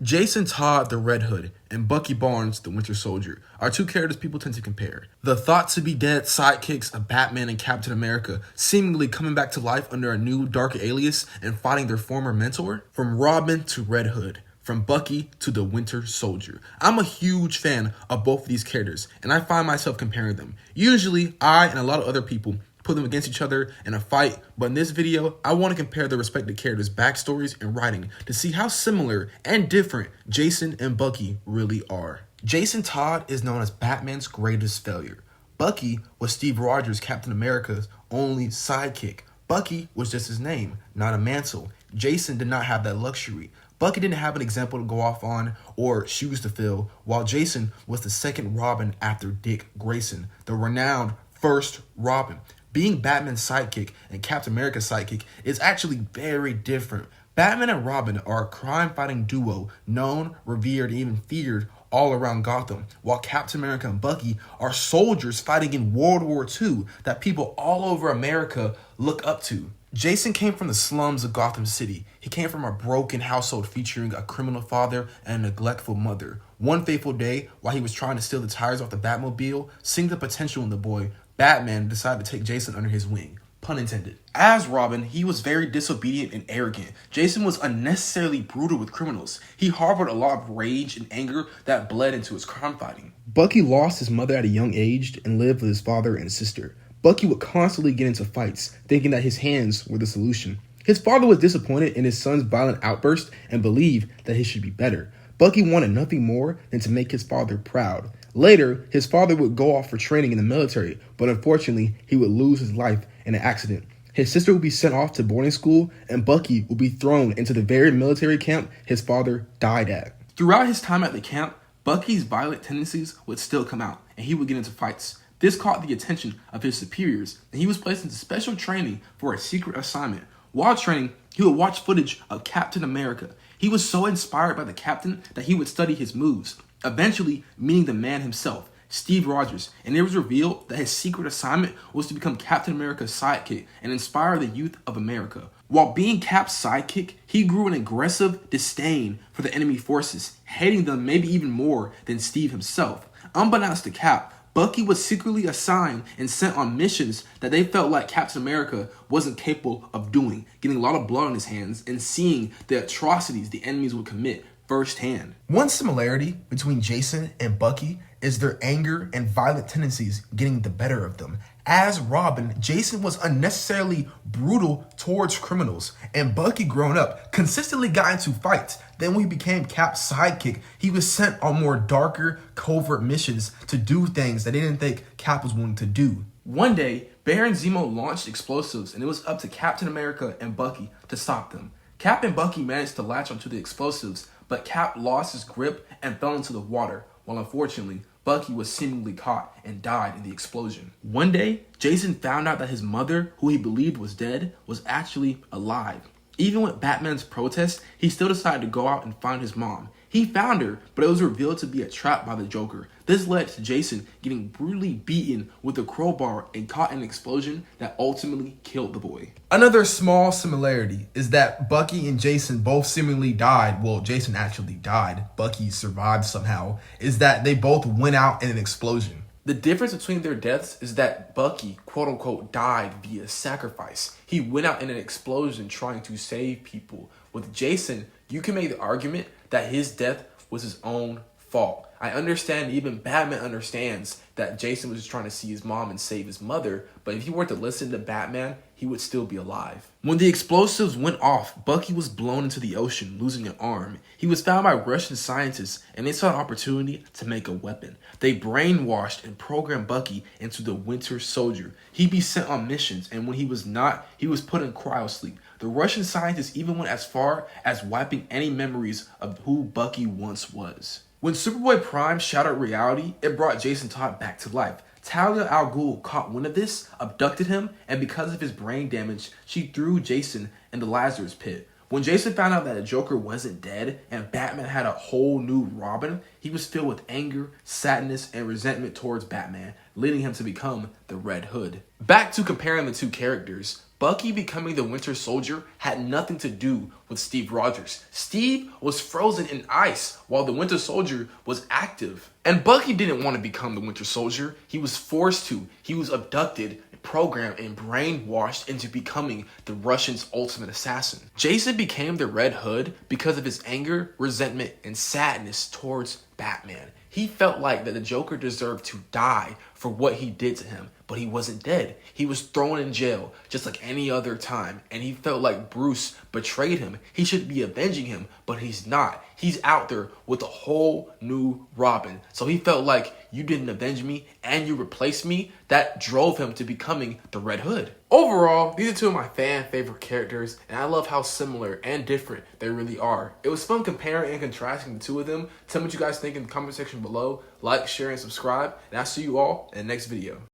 Jason Todd, the Red Hood, and Bucky Barnes, the Winter Soldier, are two characters people tend to compare. The thought-to-be-dead sidekicks of Batman and Captain America seemingly coming back to life under a new dark alias and fighting their former mentor. From Robin to Red Hood, from Bucky to the Winter Soldier. I'm a huge fan of both of these characters, and I find myself comparing them. Usually, I and a lot of other people put them against each other in a fight, but in this video, I want to compare the respective characters' backstories and writing to see how similar and different Jason and Bucky really are. Jason Todd is known as Batman's greatest failure. Bucky was Steve Rogers, Captain America's only sidekick. Bucky was just his name, not a mantle. Jason did not have that luxury. Bucky didn't have an example to go off on or shoes to fill, while Jason was the second Robin after Dick Grayson, the renowned first Robin. Being Batman's sidekick and Captain America's sidekick is actually very different. Batman and Robin are a crime-fighting duo known, revered, and even feared all around Gotham, while Captain America and Bucky are soldiers fighting in World War II that people all over America look up to. Jason came from the slums of Gotham City. He came from a broken household featuring a criminal father and a neglectful mother. One fateful day, while he was trying to steal the tires off the Batmobile, seeing the potential in the boy, Batman decided to take Jason under his wing. Pun intended. As Robin, he was very disobedient and arrogant. Jason was unnecessarily brutal with criminals. He harbored a lot of rage and anger that bled into his crime fighting. Bucky lost his mother at a young age and lived with his father and sister. Bucky would constantly get into fights, thinking that his hands were the solution. His father was disappointed in his son's violent outburst and believed that he should be better. Bucky wanted nothing more than to make his father proud. Later, his father would go off for training in the military, but unfortunately, he would lose his life in an accident. His sister would be sent off to boarding school, and Bucky would be thrown into the very military camp his father died at. Throughout his time at the camp, Bucky's violent tendencies would still come out, and he would get into fights. This caught the attention of his superiors, and he was placed into special training for a secret assignment. While training, he would watch footage of Captain America. He was so inspired by the captain that he would study his moves, eventually meeting the man himself, Steve Rogers, and it was revealed that his secret assignment was to become Captain America's sidekick and inspire the youth of America. While being Cap's sidekick, he grew an aggressive disdain for the enemy forces, hating them maybe even more than Steve himself. Unbeknownst to Cap, Bucky was secretly assigned and sent on missions that they felt like Captain America wasn't capable of doing, getting a lot of blood on his hands and seeing the atrocities the enemies would commit firsthand. One similarity between Jason and Bucky is their anger and violent tendencies getting the better of them. As Robin, Jason was unnecessarily brutal towards criminals, and Bucky, growing up, consistently got into fights. Then when he became Cap's sidekick, he was sent on more darker, covert missions to do things that they didn't think Cap was willing to do. One day, Baron Zemo launched explosives, and it was up to Captain America and Bucky to stop them. Cap and Bucky managed to latch onto the explosives, but Cap lost his grip and fell into the water, while unfortunately, Bucky was seemingly caught and died in the explosion. One day, Jason found out that his mother, who he believed was dead, was actually alive. Even with Batman's protest, he still decided to go out and find his mom. He found her, but it was revealed to be a trap by the Joker. This led to Jason getting brutally beaten with a crowbar and caught in an explosion that ultimately killed the boy. Another small similarity is that Bucky and Jason both seemingly died. Well, Jason actually died. Bucky survived somehow. Is that they both went out in an explosion. The difference between their deaths is that Bucky, quote unquote, died via sacrifice. He went out in an explosion trying to save people. With Jason, you can make the argument that his death was his own fault. I understand, even Batman understands that Jason was just trying to see his mom and save his mother, but if he were to listen to Batman, he would still be alive. When the explosives went off, Bucky was blown into the ocean, losing an arm. He was found by Russian scientists, and they saw an opportunity to make a weapon. They brainwashed and programmed Bucky into the Winter Soldier. He'd be sent on missions, and when he was not, he was put in cryosleep. The Russian scientists even went as far as wiping any memories of who Bucky once was. When Superboy Prime shattered reality, it brought Jason Todd back to life. Talia al Ghul caught wind of this, abducted him, and because of his brain damage, she threw Jason in the Lazarus pit. When Jason found out that the Joker wasn't dead and Batman had a whole new Robin, he was filled with anger, sadness, and resentment towards Batman, leading him to become the Red Hood. Back to comparing the two characters, Bucky becoming the Winter Soldier had nothing to do with Steve Rogers. Steve was frozen in ice while the Winter Soldier was active. And Bucky didn't want to become the Winter Soldier. He was forced to. He was abducted, programmed, and brainwashed into becoming the Russians' ultimate assassin. Jason became the Red Hood because of his anger, resentment, and sadness towards Batman. He felt like that the Joker deserved to die for what he did to him, but he wasn't dead. He was thrown in jail just like any other time, and he felt like Bruce betrayed him. He should be avenging him, but he's not. He's out there with a whole new Robin. So he felt like, you didn't avenge me and you replaced me. That drove him to becoming the Red Hood. Overall, these are two of my fan favorite characters, and I love how similar and different they really are. It was fun comparing and contrasting the two of them. Tell me what you guys think in the comment section below. Like, share, and subscribe, and I'll see you all in the next video.